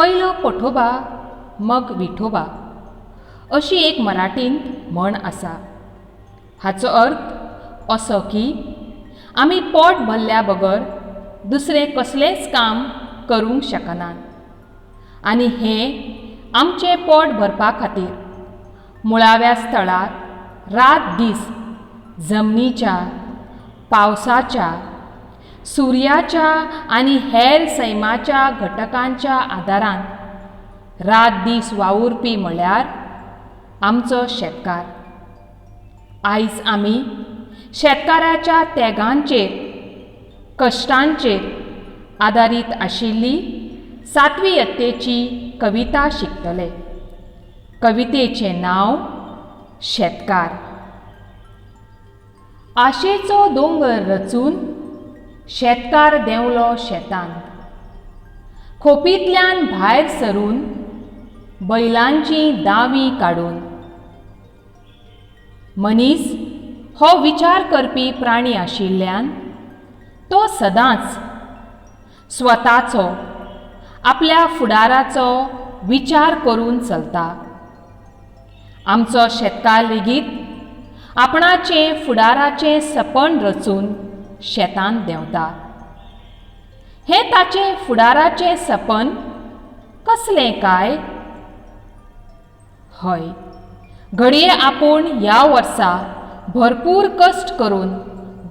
पहिलो पोठोबा मग विठोबा अशी एक मराठींत म्हण आसा. हाचो अर्थ असो की आमी पोट भरल्या बगर दुसरें कसलेंच काम करूंक शकनात आनी हें आमचें पोट भरपा खातीर मुळाव्या स्थळार रात दीस जमनीच्या, पावसाच्या, सुर्याच्या आनी हेर सैमाच्या घटकांच्या आदारान रात दीस वावुरपी म्हळ्यार आमचो शेतकार. आयज आमी शेतकाराच्या तेगांचेर, कश्टांचेर आदारीत आशिल्ली 7वी इयत्तेची कविता शिकतले. कवितेचें नांव शेतकार. आशेचो दोंगर रचून शेतकार देंवलो शेतांत. खोपींतल्यान भायर सरून बैलांचीं दावीं काडून. मनीस हो विचार करपी प्राणी आशिल्ल्यान तो सदांच स्वताचो, आपल्या फुडाराचो विचार करून चलता. आमचो शेतकार लेगीत आपणाचें फुडाराचें सपन रचून शेतांत देंवता. हें ताचें फुडाराचें सपन कसलें काय? हय, घडये आपूण ह्या वर्सा भरपूर कश्ट करून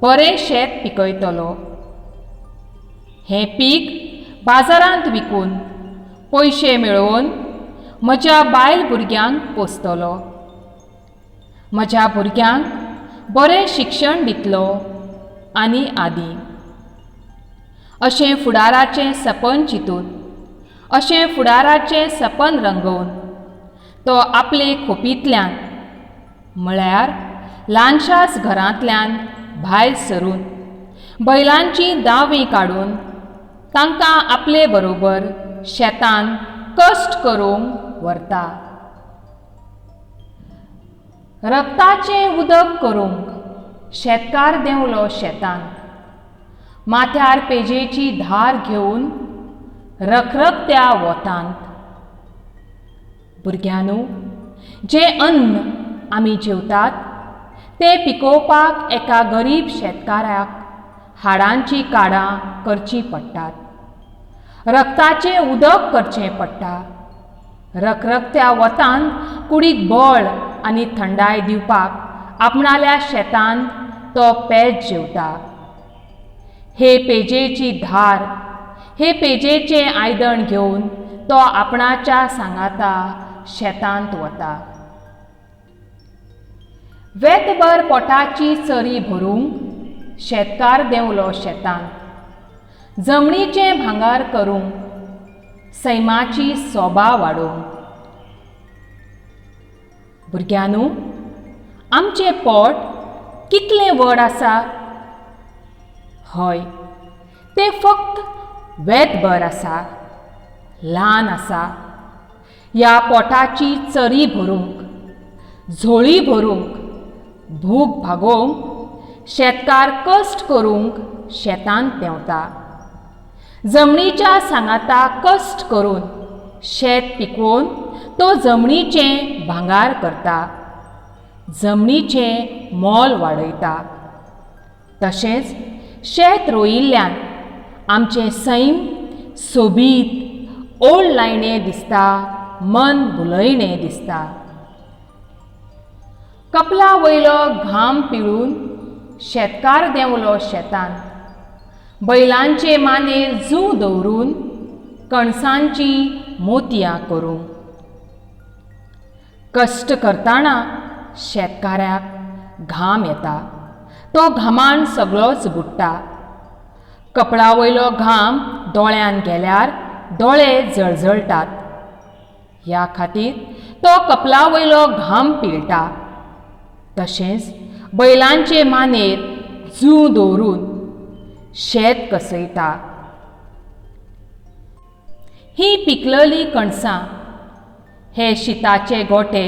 बरें शेत पिकयतलो. हें पीक बाजारांत विकून पयशे मेळोवन म्हज्या बायल भुरग्यांक पोसतलो. म्हज्या भुरग्यांक बरें शिक्षण दितलो आनी आदी. अशें फुडाराचें सपन चिंतून, अशें फुडाराचें सपन रंगोवन तो आपले खोपींतल्यान म्हळ्यार ल्हानशाच घरांतल्यान भायर सरून बैलांचीं दावीं काडून तांकां आपले बरोबर शेतांत कश्ट करूंक व्हरता. रक्ताचें उदक करूंक शेतकार देंवलो शेतांत. माथ्यार पेजेची धार घेवन रखरखत्या वोतांत. भुरग्यांनो, जें अन्न आमी जेवतात तें पिकोवपाक एका गरीब शेतकाराक हाडांचीं काडां करचीं पडटात. रक्ताचें उदक करचें पडटा. रखरखत्या वतांत कुडीक बळ आनी थंडाय दिवपाक आपणाल्या शेतांत तो पेज जेवता. हे पेजेची धार, हे पेजेचें आयदन घेवन तो आपणाच्या सांगाता शेतांत वता. वेतभर पोटाची चरी भरूंक शेतकार देंवलो शेतांत. जमनीचें भांगर करूंक, सैमाची सोबा वाडोवंक. भुरग्यांनो, आमचें पोट कितलें व्हड आसा? हय, तें फक्त वेतभर आसा, ल्हान आसा. ह्या पोटाची चरी भरूंक, झोळी भरूंक, भूक भागोवंक शेतकार कश्ट करूंक शेतांत देंवता. जमनीच्या सांगाता कश्ट करून शेत पिकोवन तो जमनीचें भांगार करता, जमनीचें मोल वाडयता. तशेंच शेत रोयिल्ल्यान आमचें सैम सोबीत, ओडलायणें दिसता, मन भुलयणें दिसता. कपला वयलो घाम पिळून शेतकार देंवलो शेतांत. बैलांचे मानेर जूं दवरून कणसांचीं मोतयां करूंक. कश्ट करतना शेतकाराक घाम येता. तो घामान सगळोच बुडटा. कपळा वयलो घाम दोळ्यान गेल्यार दोळे जळजळटात. ह्या खातीर तो कपला वयलो घाम पिळटा. तशेंच बैलांचे मानेर जूं दवरून शेत कसयता. ही पिकलली कणसां, हे शिताचे गोटे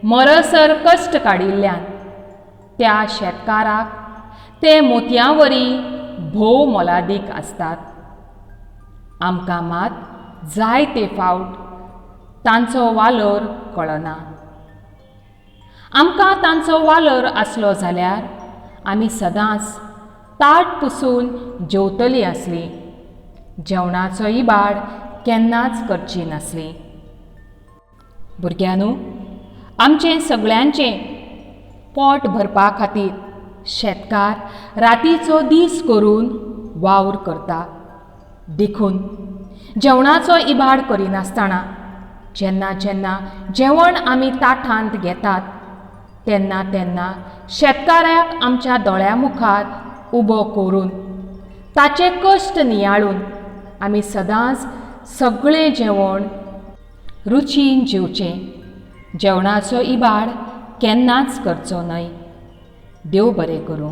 मरसर कश्ट काडिल्ल्यान त्या शेतकाराक ते मोतयांवरी भोव मोलादीक आसतात. आमकां मात जायते फावट तांचो वालोर कळना. आमकां तांचो वालोर आसलो जाल्यार आमी सदांच ताट पुसून जेवतलीं आसलीं, जेवणाचो इबाड केन्नाच करची नासलीं. भुरग्यांनो, आमचें सगळ्यांचें पोट भरपा खातीर शेतकार रातीचो दीस करून वावर करता. देखून जेवणाचो इबाड करिनासतना जेन्ना जेन्ना जेवण आमी ताटांत घेतात तेन्ना तेन्ना शेतकाराक आमच्या दोळ्यां मुखार उबो करून ताचे कश्ट नियाळून आमी सदांच सगळें जेवण रुचीन जेवचें. जेवणाचो इबाड केन्नाच करचो न्हय. देव बरें करूं.